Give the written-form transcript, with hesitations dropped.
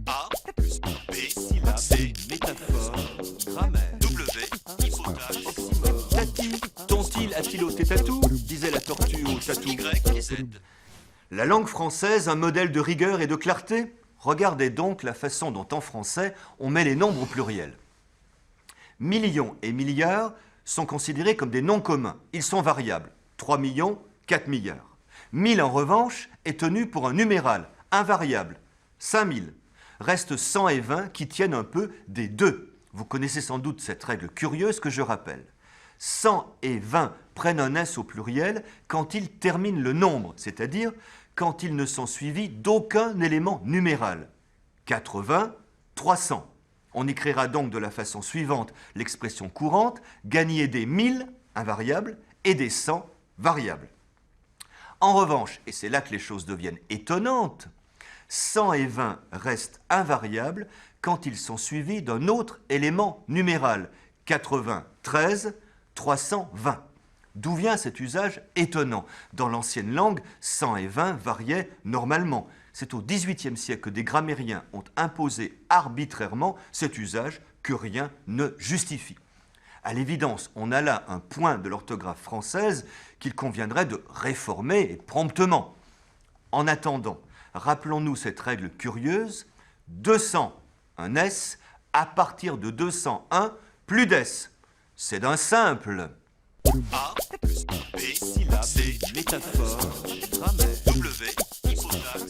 A plus B, syllabe, C, métaphore, grammaire, W, hypothèse, oxymore. Tati, ton-il a-t-il ôté tatou disait la tortue au tatou. Y et Z. La langue française, un modèle de rigueur et de clarté? Regardez donc la façon dont en français on met les nombres au pluriel. Millions et milliards sont considérés comme des noms communs. Ils sont variables. 3 millions, 4 milliards. 1000 en revanche est tenu pour un numéral, invariable. 5000. Reste 100 et 20 qui tiennent un peu des deux. Vous connaissez sans doute cette règle curieuse que je rappelle. 100 et 20 prennent un S au pluriel quand ils terminent le nombre, c'est-à-dire quand ils ne sont suivis d'aucun élément numéral. 80, 300. On écrira donc de la façon suivante l'expression courante « gagner des 1000 » invariables et des 100 variables. En revanche, et c'est là que les choses deviennent étonnantes, 100 et 20 restent invariables quand ils sont suivis d'un autre élément numéral, 93, 320. D'où vient cet usage étonnant? Dans l'ancienne langue, 100 et 20 variaient normalement. C'est au XVIIIe siècle que des grammairiens ont imposé arbitrairement cet usage que rien ne justifie. À l'évidence, on a là un point de l'orthographe française qu'il conviendrait de réformer et promptement. En attendant, rappelons-nous cette règle curieuse, 200, un S, à partir de 201, plus d'S. C'est d'un simple. A plus B, syllabe, C, métaphore, grammaire, W, hypothèse.